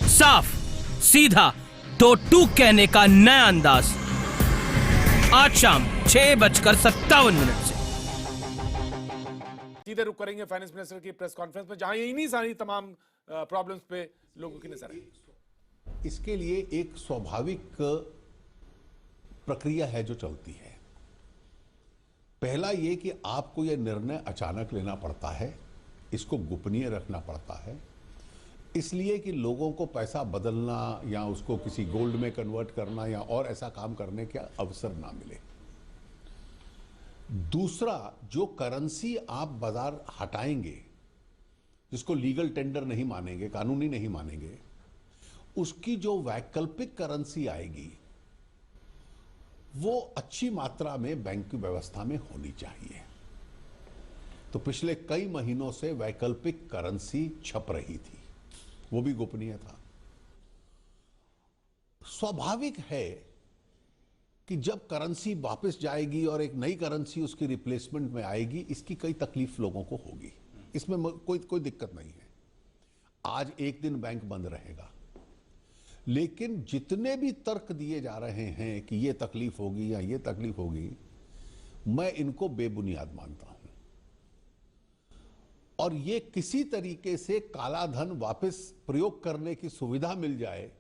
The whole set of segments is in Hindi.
साफ सीधा दो टूक कहने का नया अंदाज आज शाम 6:57 से। सीधे रुक करेंगे फाइनेंस मिनिस्टर की प्रेस कॉन्फ्रेंस में, जहां इन्हीं सारी तमाम प्रॉब्लम्स पे लोगों की नजर है। इसके लिए एक स्वाभाविक प्रक्रिया है जो चलती है। पहला ये कि आपको यह निर्णय अचानक लेना पड़ता है, इसको गोपनीय रखना पड़ता है, इसलिए कि लोगों को पैसा बदलना या उसको किसी गोल्ड में कन्वर्ट करना या और ऐसा काम करने का अवसर ना मिले। दूसरा, जो करेंसी आप बाजार हटाएंगे, जिसको लीगल टेंडर नहीं मानेंगे, कानूनी नहीं मानेंगे, उसकी जो वैकल्पिक करेंसी आएगी वो अच्छी मात्रा में बैंक की व्यवस्था में होनी चाहिए। तो पिछले कई महीनों से वैकल्पिक करेंसी छप रही थी, वो भी गोपनीय था। स्वाभाविक है कि जब करेंसी वापस जाएगी और एक नई करेंसी उसकी रिप्लेसमेंट में आएगी, इसकी कई तकलीफ लोगों को होगी, इसमें कोई दिक्कत नहीं है। आज एक दिन बैंक बंद रहेगा, लेकिन जितने भी तर्क दिए जा रहे हैं कि ये तकलीफ होगी या ये तकलीफ होगी, मैं इनको बेबुनियाद मानता हूं। और ये किसी तरीके से काला धन वापस प्रयोग करने की सुविधा मिल जाए,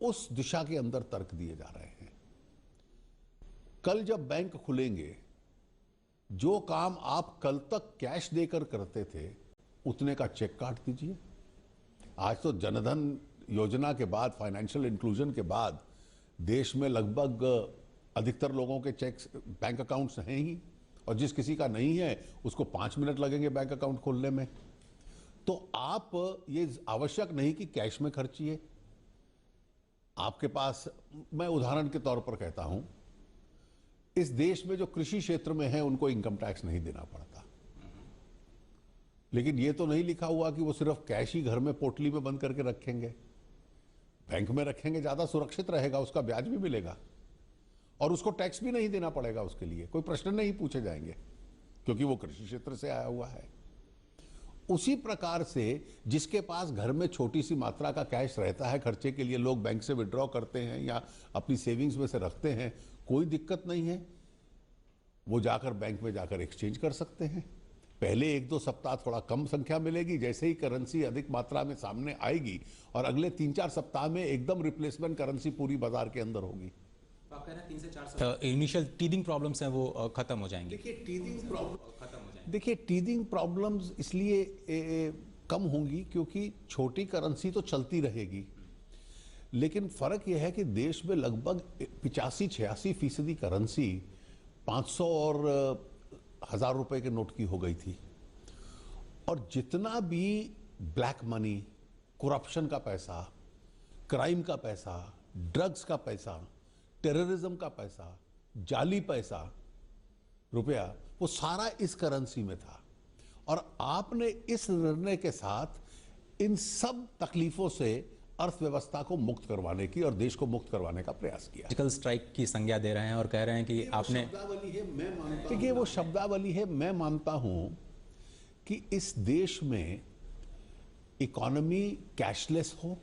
उस दिशा के अंदर तर्क दिए जा रहे हैं। कल जब बैंक खुलेंगे, जो काम आप कल तक कैश देकर करते थे, उतने का चेक काट दीजिए। आज तो जनधन योजना के बाद, फाइनेंशियल इंक्लूजन के बाद, देश में लगभग अधिकतर लोगों के चेक्स बैंक अकाउंट्स हैं ही, और जिस किसी का नहीं है उसको 5 मिनट लगेंगे बैंक अकाउंट खोलने में। तो आप ये आवश्यक नहीं कि कैश में खर्चिए। आपके पास, मैं उदाहरण के तौर पर कहता हूं, इस देश में जो कृषि क्षेत्र में है उनको इनकम टैक्स नहीं देना पड़ता, लेकिन ये तो नहीं लिखा हुआ कि वो सिर्फ कैश ही घर में पोटली में बंद करके रखेंगे। बैंक में रखेंगे, ज्यादा सुरक्षित रहेगा, उसका ब्याज भी मिलेगा और उसको टैक्स भी नहीं देना पड़ेगा। उसके लिए कोई प्रश्न नहीं पूछे जाएंगे, क्योंकि वो कृषि क्षेत्र से आया हुआ है। उसी प्रकार से जिसके पास घर में छोटी सी मात्रा का कैश रहता है, खर्चे के लिए लोग बैंक से विड्रॉ करते हैं या अपनी सेविंग्स में से रखते हैं, कोई दिक्कत नहीं है, वो जाकर बैंक में जाकर एक्सचेंज कर सकते हैं। पहले 1-2 सप्ताह थोड़ा कम संख्या मिलेगी, जैसे ही करेंसी अधिक मात्रा में सामने आएगी और अगले 3-4 सप्ताह में एकदम रिप्लेसमेंट करेंसी पूरी बाजार के अंदर होगी। तो आप कह रहे हैं 3 से 4 सप्ताह इनिशियल टीदिंग प्रॉब्लम्स हैं वो खत्म हो जाएंगे। देखिए टीदिंग प्रॉब्लम्स इसलिए कम होंगी क्योंकि छोटी करेंसी तो चलती रहेगी, लेकिन फर्क यह है कि देश में लगभग 85-86% करेंसी 500 और 1000 रुपए के नोट की हो गई थी। और जितना भी ब्लैक मनी, करप्शन का पैसा, क्राइम का पैसा, ड्रग्स का पैसा, टेररिज्म का पैसा, जाली पैसा, रुपया, वो सारा इस करेंसी में था। और आपने इस निर्णय के साथ इन सब तकलीफों से अर्थव्यवस्था को मुक्त करवाने की और देश को मुक्त करवाने का प्रयास किया। सर्जिकल स्ट्राइक की संज्ञा दे रहे हैं और कह रहे हैं कि आपने, देखिए वो शब्दावली है। मैं मानता हूं कि इस देश में इकोनॉमी कैशलेस हो,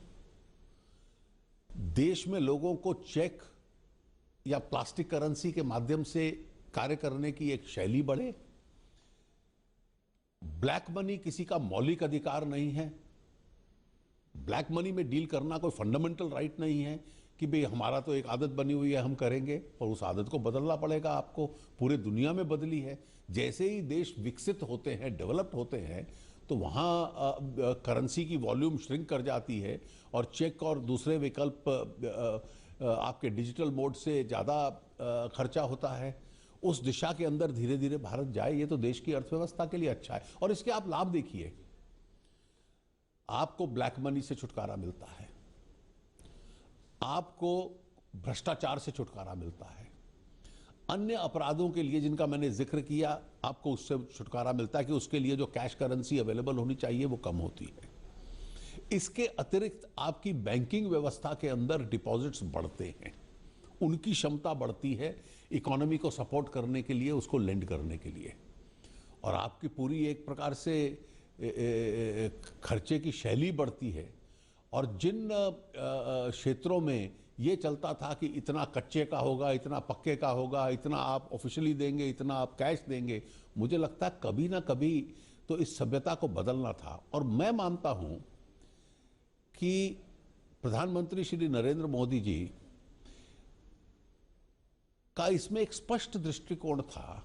देश में लोगों को चेक या प्लास्टिक करेंसी के माध्यम से कार्य करने की एक शैली बढ़े। ब्लैक मनी किसी का मौलिक अधिकार नहीं है। ब्लैक मनी में डील करना कोई फंडामेंटल राइट नहीं है कि भाई हमारा तो एक आदत बनी हुई है, हम करेंगे, और उस आदत को बदलना पड़ेगा आपको। पूरे दुनिया में बदली है। जैसे ही देश विकसित होते हैं, डेवलप्ड होते हैं, तो वहाँ करेंसी की वॉल्यूम श्रिंक कर जाती है और चेक और दूसरे विकल्प आपके डिजिटल मोड से ज़्यादा खर्चा होता है। उस दिशा के अंदर धीरे धीरे भारत जाए, ये तो देश की अर्थव्यवस्था के लिए अच्छा है। और इसके आप लाभ देखिए, आपको ब्लैक मनी से छुटकारा मिलता है, आपको भ्रष्टाचार से छुटकारा मिलता है, अन्य अपराधों के लिए जिनका मैंने जिक्र किया, आपको उससे छुटकारा मिलता है कि उसके लिए जो कैश करेंसी अवेलेबल होनी चाहिए वो कम होती है। इसके अतिरिक्त आपकी बैंकिंग व्यवस्था के अंदर डिपॉजिट्स बढ़ते हैं, उनकी क्षमता बढ़ती है इकोनॉमी को सपोर्ट करने के लिए, उसको लेंड करने के लिए, और आपकी पूरी एक प्रकार से खर्चे की शैली बढ़ती है और जिन क्षेत्रों में ये चलता था कि इतना कच्चे का होगा, इतना पक्के का होगा, इतना आप ऑफिशियली देंगे, इतना आप कैश देंगे, मुझे लगता है कभी ना कभी तो इस सभ्यता को बदलना था। और मैं मानता हूं कि प्रधानमंत्री श्री नरेंद्र मोदी जी का इसमें एक स्पष्ट दृष्टिकोण था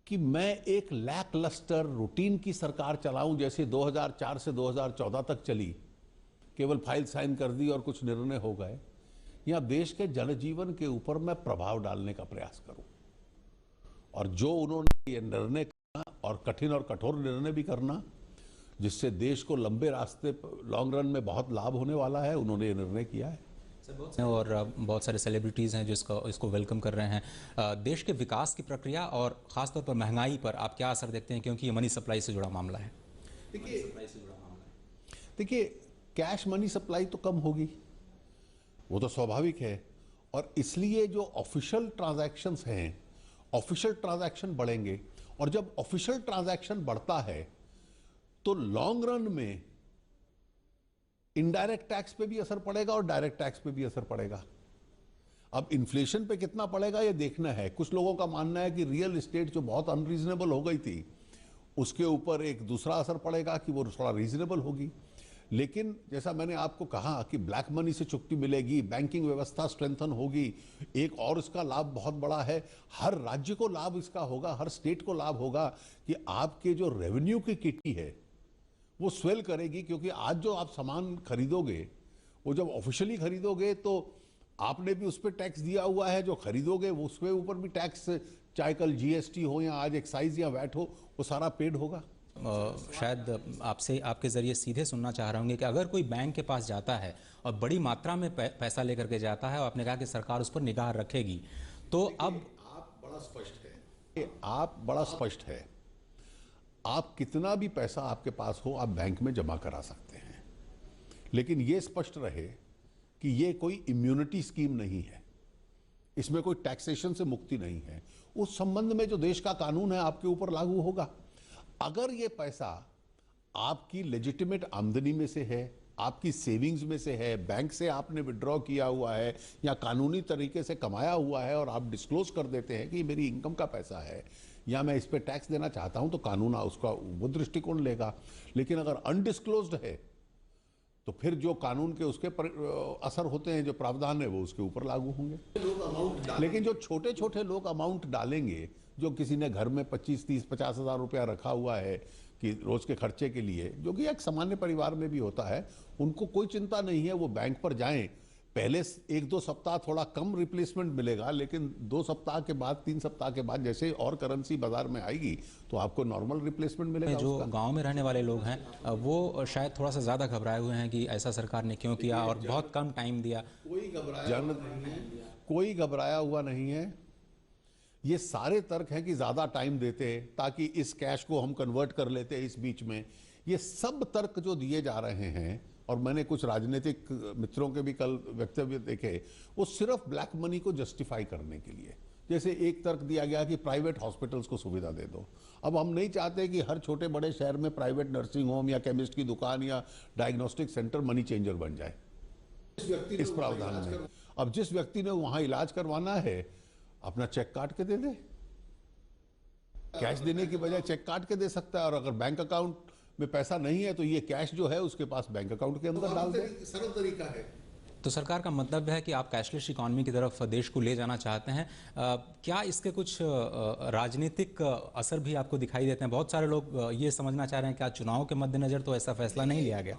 कि मैं एक लैकलस्टर रूटीन की सरकार चलाऊं, जैसे 2004 से 2014 तक चली, केवल फाइल साइन कर दी और कुछ निर्णय हो गए, या देश के जनजीवन के ऊपर मैं प्रभाव डालने का प्रयास करूं। और जो उन्होंने ये निर्णय करना, और कठिन और कठोर निर्णय भी करना, जिससे देश को लंबे रास्ते लॉन्ग रन में बहुत लाभ होने वाला है, उन्होंने ये निर्णय किया है। और बहुत सारे सेलिब्रिटीज़ हैं जो इसको वेलकम कर रहे हैं। देश के विकास की प्रक्रिया और ख़ासतौर पर महंगाई पर आप क्या असर देखते हैं, क्योंकि ये मनी सप्लाई से जुड़ा मामला है? देखिए, कैश मनी सप्लाई तो कम होगी, वो तो स्वाभाविक है। और इसलिए जो ऑफिशियल ट्रांजैक्शंस हैं, ऑफिशियल ट्रांजैक्शन बढ़ेंगे। और जब ऑफिशियल ट्रांजैक्शन बढ़ता है तो लॉन्ग रन में इनडायरेक्ट टैक्स पे भी असर पड़ेगा और डायरेक्ट टैक्स पे भी असर पड़ेगा। अब इन्फ्लेशन पे कितना पड़ेगा ये देखना है। कुछ लोगों का मानना है कि रियल एस्टेट जो बहुत अनरीजनेबल हो गई थी, उसके ऊपर एक दूसरा असर पड़ेगा कि वो थोड़ा रीजनेबल होगी। लेकिन जैसा मैंने आपको कहा कि ब्लैक मनी से चुक्ति मिलेगी, बैंकिंग व्यवस्था स्ट्रेंथन होगी। एक और इसका लाभ बहुत बड़ा है, हर राज्य को लाभ इसका होगा, हर स्टेट को लाभ होगा कि आपके जो रेवेन्यू की किटी है वो स्वेल करेगी। क्योंकि आज जो आप सामान खरीदोगे, वो जब ऑफिशियली खरीदोगे तो आपने भी उस पर टैक्स दिया हुआ है, जो खरीदोगे वो उसके ऊपर भी टैक्स, चाहे कल जीएसटी हो या आज एक्साइज या वैट हो, वो सारा पेड होगा। शायद आपसे आपके ज़रिए सीधे सुनना चाह रहे होंगे कि अगर कोई बैंक के पास जाता है और बड़ी मात्रा में पैसा लेकर के जाता है और आपने कहा कि सरकार उस पर निगाह रखेगी, तो अब आप बड़ा स्पष्ट है, आप कितना भी पैसा आपके पास हो आप बैंक में जमा करा सकते हैं। लेकिन ये स्पष्ट रहे कि ये कोई इम्यूनिटी स्कीम नहीं है, इसमें कोई टैक्सेशन से मुक्ति नहीं है। उस संबंध में जो देश का कानून है आपके ऊपर लागू होगा। अगर ये पैसा आपकी लेजिटिमेट आमदनी में से है, आपकी सेविंग्स में से है, बैंक से आपने विड्रॉ किया हुआ है या कानूनी तरीके से कमाया हुआ है और आप डिस्क्लोज कर देते हैं कि मेरी इनकम का पैसा है या मैं इस पे टैक्स देना चाहता हूं, तो कानून उसका वो दृष्टिकोण लेगा। लेकिन अगर अनडिस्क्लोज्ड है तो फिर जो कानून के उसके असर होते हैं, जो प्रावधान है, वो उसके ऊपर लागू होंगे। लेकिन जो छोटे छोटे लोग अमाउंट डालेंगे, जो किसी ने घर में 25, 30, 50 हज़ार रुपया रखा हुआ है कि रोज के खर्चे के लिए, जो कि एक सामान्य परिवार में भी होता है, उनको कोई चिंता नहीं है। वो बैंक पर जाएं, पहले 1-2 सप्ताह थोड़ा कम रिप्लेसमेंट मिलेगा, लेकिन 2 सप्ताह के बाद, 3 सप्ताह के बाद जैसे और करेंसी बाजार में आएगी तो आपको नॉर्मल रिप्लेसमेंट मिलेगा। जो गांव में रहने वाले लोग हैं वो शायद थोड़ा सा ज़्यादा घबराए हुए हैं कि ऐसा सरकार ने क्यों किया और बहुत कम टाइम दिया। कोई घबराया हुआ नहीं है। ये सारे तर्क हैं कि ज़्यादा टाइम देते ताकि इस कैश को हम कन्वर्ट कर लेते इस बीच में। ये सब तर्क जो दिए जा रहे हैं, और मैंने कुछ राजनीतिक मित्रों के भी कल वक्तव्य देखे, वो सिर्फ ब्लैक मनी को जस्टिफाई करने के लिए। जैसे एक तर्क दिया गया कि प्राइवेट हॉस्पिटल्स को सुविधा दे दो। अब हम नहीं चाहते कि हर छोटे बड़े शहर में प्राइवेट नर्सिंग होम या केमिस्ट की दुकान या डायग्नोस्टिक सेंटर मनी चेंजर बन जाए इस प्रावधान में। अब जिस व्यक्ति ने वहां इलाज करवाना है, अपना चेक काट के दे दे, कैश देने की बजाय चेक काट के दे सकता है। और अगर बैंक अकाउंट में पैसा नहीं है तो ये कैश जो है उसके पास बैंक अकाउंट के अंदर डाल दे। सरल तरीका है। तो सरकार का मतलब है कि आप कैशलेस इकॉनमी की तरफ देश को ले जाना चाहते हैं। क्या इसके कुछ राजनीतिक असर भी आपको दिखाई देते हैं? बहुत सारे लोग ये समझना चाह रहे हैं क्या चुनाव के मद्देनजर तो ऐसा फैसला नहीं लिया गया?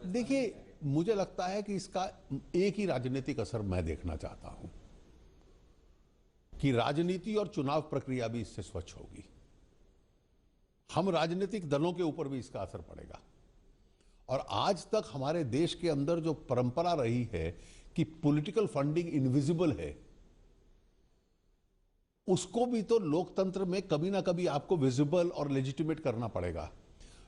देखिए, मुझे लगता है कि इसका एक ही राजनीतिक असर मैं देखना चाहता हूं कि राजनीति और चुनाव प्रक्रिया भी इससे स्वच्छ होगी। हम राजनीतिक दलों के ऊपर भी इसका असर पड़ेगा। और आज तक हमारे देश के अंदर जो परंपरा रही है कि पॉलिटिकल फंडिंग इनविजिबल है, उसको भी तो लोकतंत्र में कभी ना कभी आपको विजिबल और लेजिटिमेट करना पड़ेगा।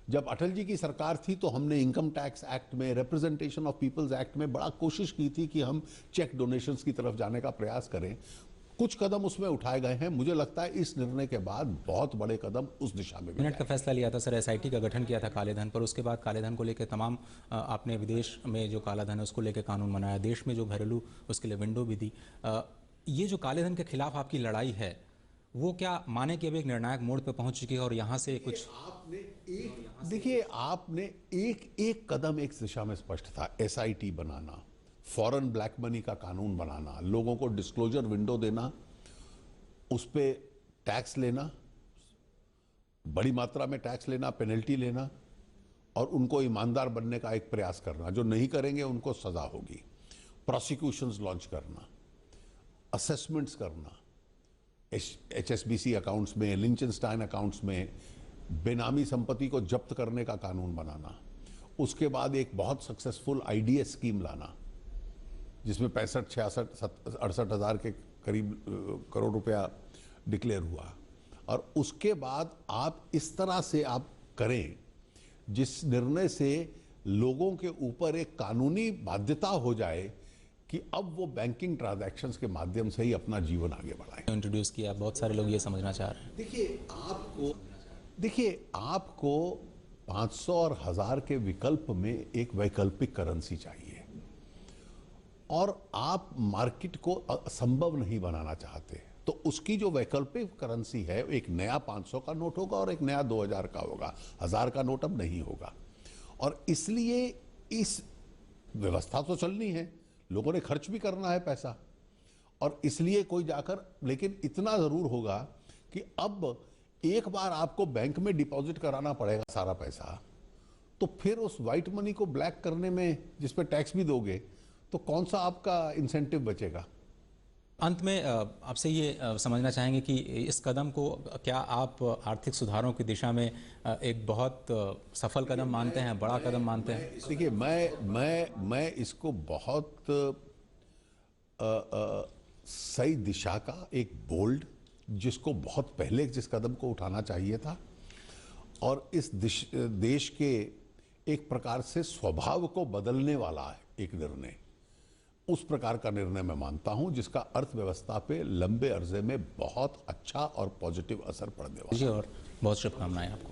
जब अटल जी की सरकार थी तो हमने इनकम टैक्स एक्ट में, रिप्रेजेंटेशन ऑफ पीपल्स एक्ट में बड़ा कोशिश की थी कि हम चेक डोनेशंस की तरफ जाने का प्रयास करें। कुछ कदम उसमें उठाए गए हैं। मुझे लगता है इस निर्णय के बाद बहुत बड़े कदम उस दिशा में भी मिनट का फैसला लिया था सर, एसआईटी का गठन किया था काले धन पर, उसके बाद काले धन को लेकर तमाम आपने विदेश में जो काला धन है उसको लेकर कानून बनाया, देश में जो घरेलू उसके लिए विंडो भी दी। ये जो काले धन के खिलाफ आपकी लड़ाई है वो क्या माने कि अब एक निर्णायक मोड़ पे पहुंच चुकी है और यहाँ से कुछ देखिए, आपने एक कदम एक दिशा में स्पष्ट था, एसआईटी बनाना, फॉरेन ब्लैक मनी का कानून बनाना, लोगों को डिस्क्लोजर विंडो देना, उस पे टैक्स लेना, बड़ी मात्रा में टैक्स लेना, पेनल्टी लेना और उनको ईमानदार बनने का एक प्रयास करना। जो नहीं करेंगे उनको सजा होगी। प्रोसिक्यूशंस लॉन्च करना, असेसमेंट्स करना, HSBC अकाउंट्स में, लिंचनस्टाइन अकाउंट्स में बेनामी संपत्ति को जब्त करने का कानून बनाना, उसके बाद एक बहुत सक्सेसफुल IDS स्कीम लाना जिसमें 65-66-68 हज़ार के करीब करोड़ रुपया डिक्लेयर हुआ, और उसके बाद आप इस तरह से आप करें जिस निर्णय से लोगों के ऊपर एक कानूनी बाध्यता हो जाए कि अब वो बैंकिंग ट्रांजैक्शंस के माध्यम से ही अपना जीवन आगे बढ़ाएं। इंट्रोड्यूस किया, बहुत सारे लोग ये समझना चाह रहे हैं। देखिए आपको 500 और 1000 के विकल्प में एक वैकल्पिक करेंसी चाहिए और आप मार्केट को असंभव नहीं बनाना चाहते, तो उसकी जो वैकल्पिक करेंसी है एक नया 500 का नोट होगा और एक नया 2000 का होगा, 1000 का नोट अब नहीं होगा। और इसलिए इस व्यवस्था तो चलनी है, लोगों ने खर्च भी करना है पैसा, और इसलिए कोई जाकर, लेकिन इतना जरूर होगा कि अब एक बार आपको बैंक में डिपॉजिट कराना पड़ेगा सारा पैसा, तो फिर उस व्हाइट मनी को ब्लैक करने में जिस पे टैक्स भी दोगे तो कौन सा आपका इंसेंटिव बचेगा। अंत में आपसे ये समझना चाहेंगे कि इस कदम को क्या आप आर्थिक सुधारों की दिशा में एक बहुत सफल कदम मानते हैं, बड़ा कदम मानते हैं? देखिए, मैं इसको बहुत सही दिशा का एक बोल्ड, जिसको बहुत पहले जिस कदम को उठाना चाहिए था, और इस देश के एक प्रकार से स्वभाव को बदलने वाला है एक निर्णय, उस प्रकार का निर्णय मैं मानता हूं जिसका अर्थव्यवस्था पे लंबे अरसे में बहुत अच्छा और पॉजिटिव असर पड़ने वाला है। और बहुत शुभकामनाएं आपको।